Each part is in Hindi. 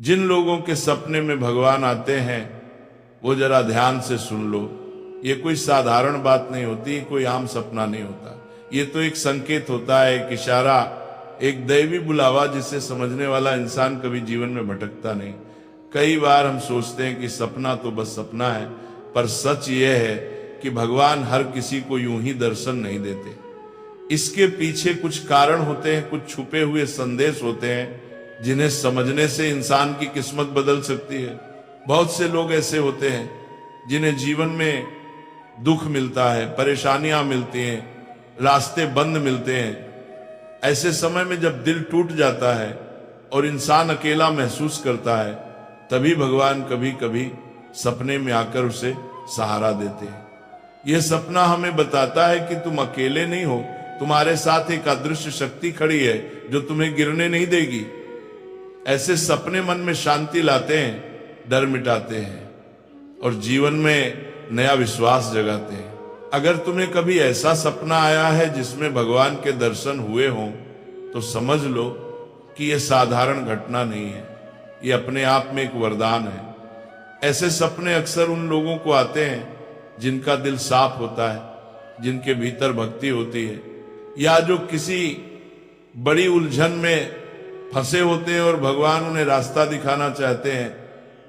जिन लोगों के सपने में भगवान आते हैं वो जरा ध्यान से सुन लो। ये कोई साधारण बात नहीं होती, कोई आम सपना नहीं होता। ये तो एक संकेत होता है, एक इशारा, एक दैवी बुलावा जिसे समझने वाला इंसान कभी जीवन में भटकता नहीं। कई बार हम सोचते हैं कि सपना तो बस सपना है, पर सच ये है कि भगवान हर किसी को यूं ही दर्शन नहीं देते। इसके पीछे कुछ कारण होते हैं, कुछ छुपे हुए संदेश होते हैं जिन्हें समझने से इंसान की किस्मत बदल सकती है। बहुत से लोग ऐसे होते हैं जिन्हें जीवन में दुख मिलता है, परेशानियां मिलती हैं, रास्ते बंद मिलते हैं। ऐसे समय में जब दिल टूट जाता है और इंसान अकेला महसूस करता है, तभी भगवान कभी कभी सपने में आकर उसे सहारा देते हैं। यह सपना हमें बताता है कि तुम अकेले नहीं हो, तुम्हारे साथ एक अदृश्य शक्ति खड़ी है जो तुम्हें गिरने नहीं देगी। ऐसे सपने मन में शांति लाते हैं, डर मिटाते हैं और जीवन में नया विश्वास जगाते हैं। अगर तुम्हें कभी ऐसा सपना आया है जिसमें भगवान के दर्शन हुए हों, तो समझ लो कि यह साधारण घटना नहीं है, ये अपने आप में एक वरदान है। ऐसे सपने अक्सर उन लोगों को आते हैं जिनका दिल साफ होता है, जिनके भीतर भक्ति होती है, या जो किसी बड़ी उलझन में फंसे होते हैं और भगवान उन्हें रास्ता दिखाना चाहते हैं।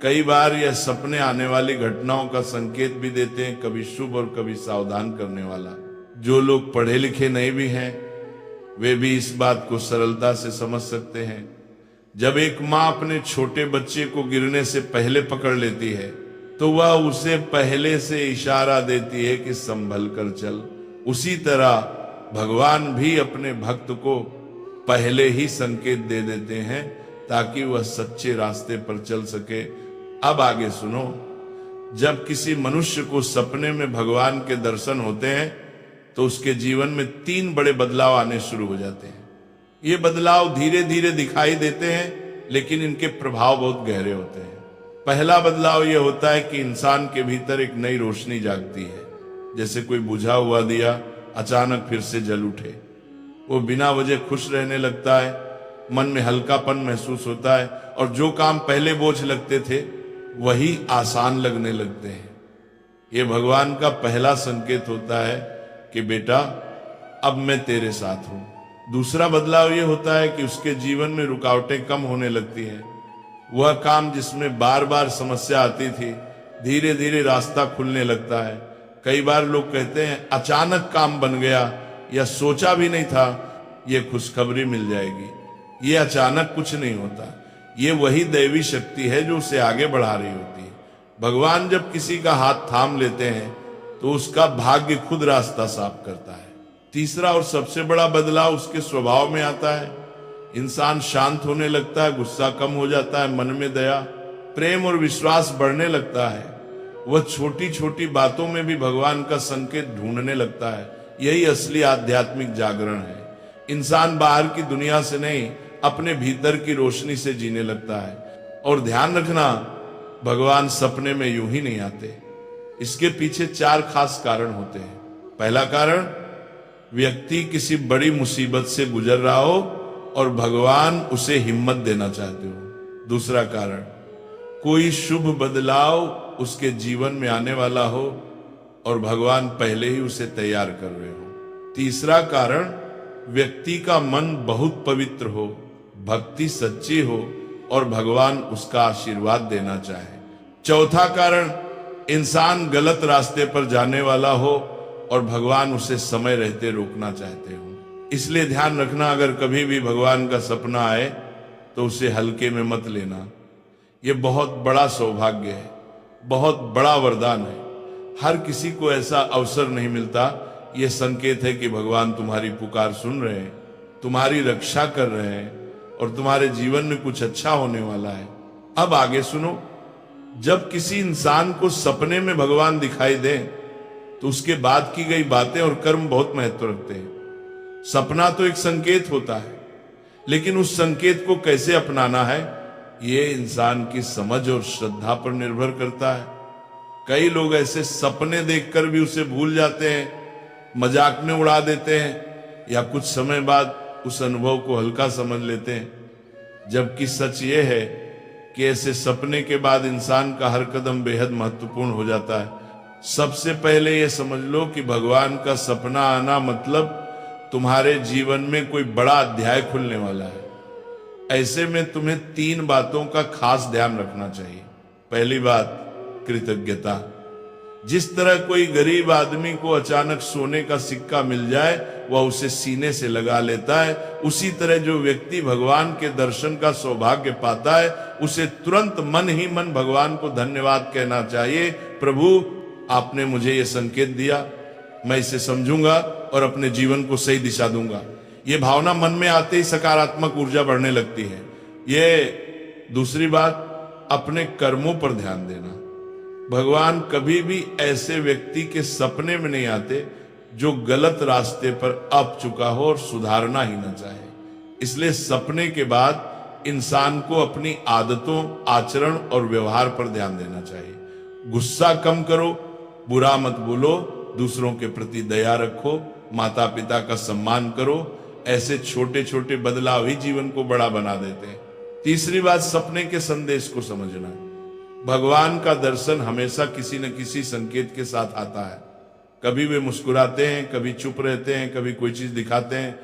कई बार यह सपने आने वाली घटनाओं का संकेत भी देते हैं, कभी शुभ और कभी सावधान करने वाला। जो लोग पढ़े लिखे नहीं भी हैं, वे भी इस बात को सरलता से समझ सकते हैं। जब एक माँ अपने छोटे बच्चे को गिरने से पहले पकड़ लेती है, तो वह उसे पहले से इशारा देती है कि संभल कर चल। उसी तरह भगवान भी अपने भक्त को पहले ही संकेत दे देते हैं ताकि वह सच्चे रास्ते पर चल सके। अब आगे सुनो। जब किसी मनुष्य को सपने में भगवान के दर्शन होते हैं तो उसके जीवन में 3 बड़े बदलाव आने शुरू हो जाते हैं। ये बदलाव धीरे धीरे दिखाई देते हैं, लेकिन इनके प्रभाव बहुत गहरे होते हैं। पहला बदलाव यह होता है कि इंसान के भीतर एक नई रोशनी जागती है, जैसे कोई बुझा हुआ दिया अचानक फिर से जल उठे। वो बिना वजह खुश रहने लगता है, मन में हल्कापन महसूस होता है और जो काम पहले बोझ लगते थे वही आसान लगने लगते हैं। ये भगवान का पहला संकेत होता है कि बेटा अब मैं तेरे साथ हूं। दूसरा बदलाव ये होता है कि उसके जीवन में रुकावटें कम होने लगती हैं। वह काम जिसमें बार बार समस्या आती थी, धीरे धीरे रास्ता खुलने लगता है। कई बार लोग कहते हैं अचानक काम बन गया, या सोचा भी नहीं था ये खुशखबरी मिल जाएगी। ये अचानक कुछ नहीं होता, ये वही दैवी शक्ति है जो उसे आगे बढ़ा रही होती है। भगवान जब किसी का हाथ थाम लेते हैं तो उसका भाग्य खुद रास्ता साफ करता है। तीसरा और सबसे बड़ा बदलाव उसके स्वभाव में आता है। इंसान शांत होने लगता है, गुस्सा कम हो जाता है, मन में दया, प्रेम और विश्वास बढ़ने लगता है। वह छोटी छोटी बातों में भी भगवान का संकेत ढूंढने लगता है। यही असली आध्यात्मिक जागरण है। इंसान बाहर की दुनिया से नहीं, अपने भीतर की रोशनी से जीने लगता है। और ध्यान रखना, भगवान सपने में यूं ही नहीं आते। इसके पीछे 4 खास कारण होते हैं। पहला कारण, व्यक्ति किसी बड़ी मुसीबत से गुजर रहा हो और भगवान उसे हिम्मत देना चाहते हो। दूसरा कारण, कोई शुभ बदलाव उसके जीवन में आने वाला हो और भगवान पहले ही उसे तैयार कर रहे हो। तीसरा कारण, व्यक्ति का मन बहुत पवित्र हो, भक्ति सच्ची हो और भगवान उसका आशीर्वाद देना चाहे। चौथा कारण, इंसान गलत रास्ते पर जाने वाला हो और भगवान उसे समय रहते रोकना चाहते हो। इसलिए ध्यान रखना, अगर कभी भी भगवान का सपना आए तो उसे हल्के में मत लेना। यह बहुत बड़ा सौभाग्य है, बहुत बड़ा वरदान है। हर किसी को ऐसा अवसर नहीं मिलता। यह संकेत है कि भगवान तुम्हारी पुकार सुन रहे हैं, तुम्हारी रक्षा कर रहे हैं और तुम्हारे जीवन में कुछ अच्छा होने वाला है। अब आगे सुनो। जब किसी इंसान को सपने में भगवान दिखाई दे तो उसके बाद की गई बातें और कर्म बहुत महत्व रखते हैं। सपना तो एक संकेत होता है, लेकिन उस संकेत को कैसे अपनाना है, ये इंसान की समझ और श्रद्धा पर निर्भर करता है। कई लोग ऐसे सपने देखकर भी उसे भूल जाते हैं, मजाक में उड़ा देते हैं या कुछ समय बाद उस अनुभव को हल्का समझ लेते हैं। जबकि सच ये है कि ऐसे सपने के बाद इंसान का हर कदम बेहद महत्वपूर्ण हो जाता है। सबसे पहले ये समझ लो कि भगवान का सपना आना मतलब तुम्हारे जीवन में कोई बड़ा अध्याय खुलने वाला है। ऐसे में तुम्हें 3 बातों का खास ध्यान रखना चाहिए। पहली बात, कृतज्ञता। जिस तरह कोई गरीब आदमी को अचानक सोने का सिक्का मिल जाए वह उसे सीने से लगा लेता है, उसी तरह जो व्यक्ति भगवान के दर्शन का सौभाग्य पाता है उसे तुरंत मन ही मन भगवान को धन्यवाद कहना चाहिए। प्रभु, आपने मुझे ये संकेत दिया, मैं इसे समझूंगा और अपने जीवन को सही दिशा दूंगा। ये भावना मन में आते ही सकारात्मक ऊर्जा बढ़ने लगती है। ये दूसरी बात, अपने कर्मों पर ध्यान देना। भगवान कभी भी ऐसे व्यक्ति के सपने में नहीं आते जो गलत रास्ते पर अब चुका हो और सुधारना ही ना चाहे। इसलिए सपने के बाद इंसान को अपनी आदतों, आचरण और व्यवहार पर ध्यान देना चाहिए। गुस्सा कम करो, बुरा मत बोलो, दूसरों के प्रति दया रखो, माता पिता का सम्मान करो। ऐसे छोटे छोटे बदलाव ही जीवन को बड़ा बना देते हैं। तीसरी बात, सपने के संदेश को समझना। भगवान का दर्शन हमेशा किसी न किसी संकेत के साथ आता है। कभी वे मुस्कुराते हैं, कभी चुप रहते हैं, कभी कोई चीज दिखाते हैं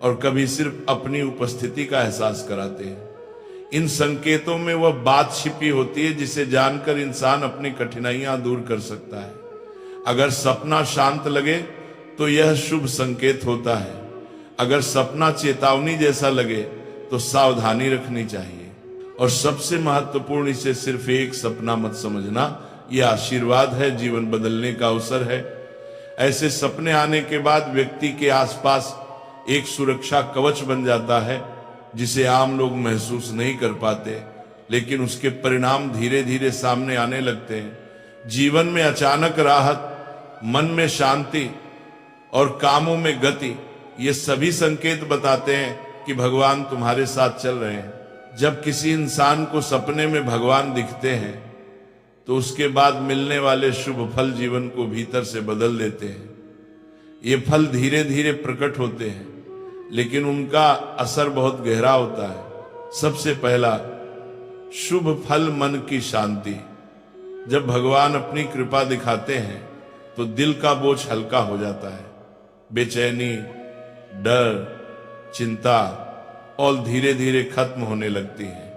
और कभी सिर्फ अपनी उपस्थिति का एहसास कराते हैं। इन संकेतों में वह बात छिपी होती है जिसे जानकर इंसान अपनी कठिनाइयां दूर कर सकता है। अगर सपना शांत लगे तो यह शुभ संकेत होता है। अगर सपना चेतावनी जैसा लगे तो सावधानी रखनी चाहिए। और सबसे महत्वपूर्ण, इसे सिर्फ एक सपना मत समझना, यह आशीर्वाद है, जीवन बदलने का अवसर है। ऐसे सपने आने के बाद व्यक्ति के आसपास एक सुरक्षा कवच बन जाता है जिसे आम लोग महसूस नहीं कर पाते, लेकिन उसके परिणाम धीरे धीरे सामने आने लगते हैं। जीवन में अचानक राहत, मन में शांति और कामों में गति, ये सभी संकेत बताते हैं कि भगवान तुम्हारे साथ चल रहे हैं। जब किसी इंसान को सपने में भगवान दिखते हैं तो उसके बाद मिलने वाले शुभ फल जीवन को भीतर से बदल देते हैं। ये फल धीरे धीरे प्रकट होते हैं, लेकिन उनका असर बहुत गहरा होता है। सबसे पहला, शुभ फल मन की शांति। जब भगवान अपनी कृपा दिखाते हैं तो दिल का बोझ हल्का हो जाता है। बेचैनी, डर, चिंता और धीरे धीरे खत्म होने लगती है।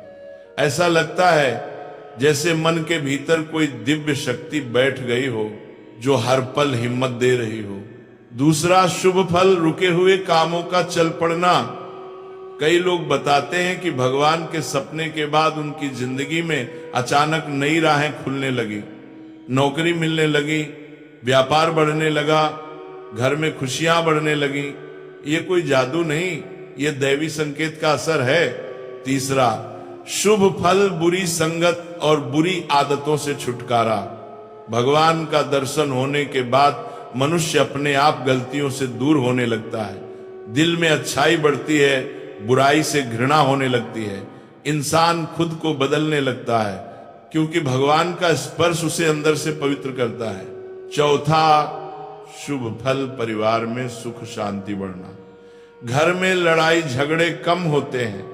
ऐसा लगता है जैसे मन के भीतर कोई दिव्य शक्ति बैठ गई हो जो हर पल हिम्मत दे रही हो। दूसरा शुभ फल, रुके हुए कामों का चल पड़ना। कई लोग बताते हैं कि भगवान के सपने के बाद उनकी जिंदगी में अचानक नई राहें खुलने लगी, नौकरी मिलने लगी, व्यापार बढ़ने लगा, घर में खुशियां बढ़ने लगी। ये कोई जादू नहीं, ये दैवी संकेत का असर है। तीसरा, शुभ फल, बुरी संगत और बुरी आदतों से छुटकारा। भगवान का दर्शन होने के बाद मनुष्य अपने आप गलतियों से दूर होने लगता है। दिल में अच्छाई बढ़ती है, बुराई से घृणा होने लगती है। इंसान खुद को बदलने लगता है क्योंकि भगवान का स्पर्श उसे अंदर से पवित्र करता है। चौथा, शुभ फल, परिवार में सुख शांति बढ़ना। घर में लड़ाई झगड़े कम होते हैं,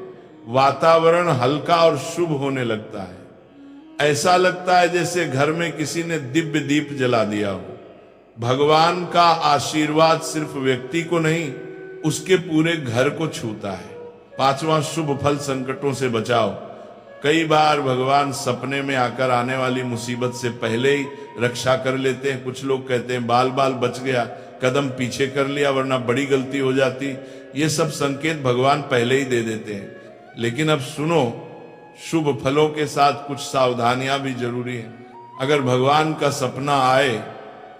वातावरण हल्का और शुभ होने लगता है। ऐसा लगता है जैसे घर में किसी ने दिव्य दीप जला दिया हो। भगवान का आशीर्वाद सिर्फ व्यक्ति को नहीं, उसके पूरे घर को छूता है। पांचवा, शुभ फल, संकटों से बचाव। कई बार भगवान सपने में आकर आने वाली मुसीबत से पहले ही रक्षा कर लेते हैं। कुछ लोग कहते हैं बाल बाल बच गया, कदम पीछे कर लिया वरना बड़ी गलती हो जाती। ये सब संकेत भगवान पहले ही दे देते हैं। लेकिन अब सुनो, शुभ फलों के साथ कुछ सावधानियां भी जरूरी है। अगर भगवान का सपना आए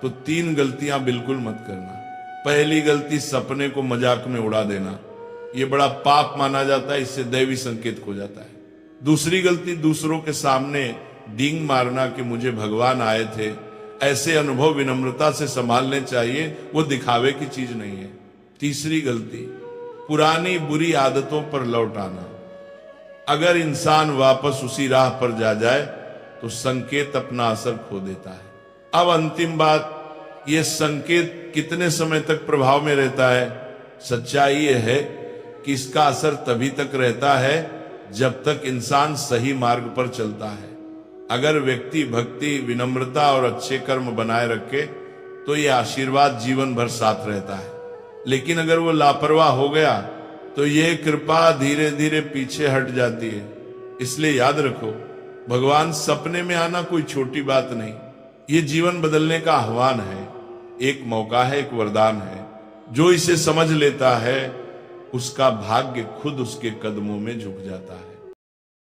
तो 3 गलतियां बिल्कुल मत करना। पहली गलती, सपने को मजाक में उड़ा देना। ये बड़ा पाप माना जाता है, इससे दैवी संकेत खो जाता है। दूसरी गलती, दूसरों के सामने डींग मारना कि मुझे भगवान आए थे। ऐसे अनुभव विनम्रता से संभालने चाहिए, वो दिखावे की चीज नहीं है। तीसरी गलती, पुरानी बुरी आदतों पर लौट आना। अगर इंसान वापस उसी राह पर जा जाए तो संकेत अपना असर खो देता है। अब अंतिम बात, ये संकेत कितने समय तक प्रभाव में रहता है? सच्चाई ये है कि इसका असर तभी तक रहता है जब तक इंसान सही मार्ग पर चलता है। अगर व्यक्ति भक्ति, विनम्रता और अच्छे कर्म बनाए रखे तो ये आशीर्वाद जीवन भर साथ रहता है। लेकिन अगर वो लापरवाह हो गया तो ये कृपा धीरे धीरे पीछे हट जाती है। इसलिए याद रखो, भगवान सपने में आना कोई छोटी बात नहीं, ये जीवन बदलने का आह्वान है, एक मौका है, एक वरदान है। जो इसे समझ लेता है उसका भाग्य खुद उसके कदमों में झुक जाता है।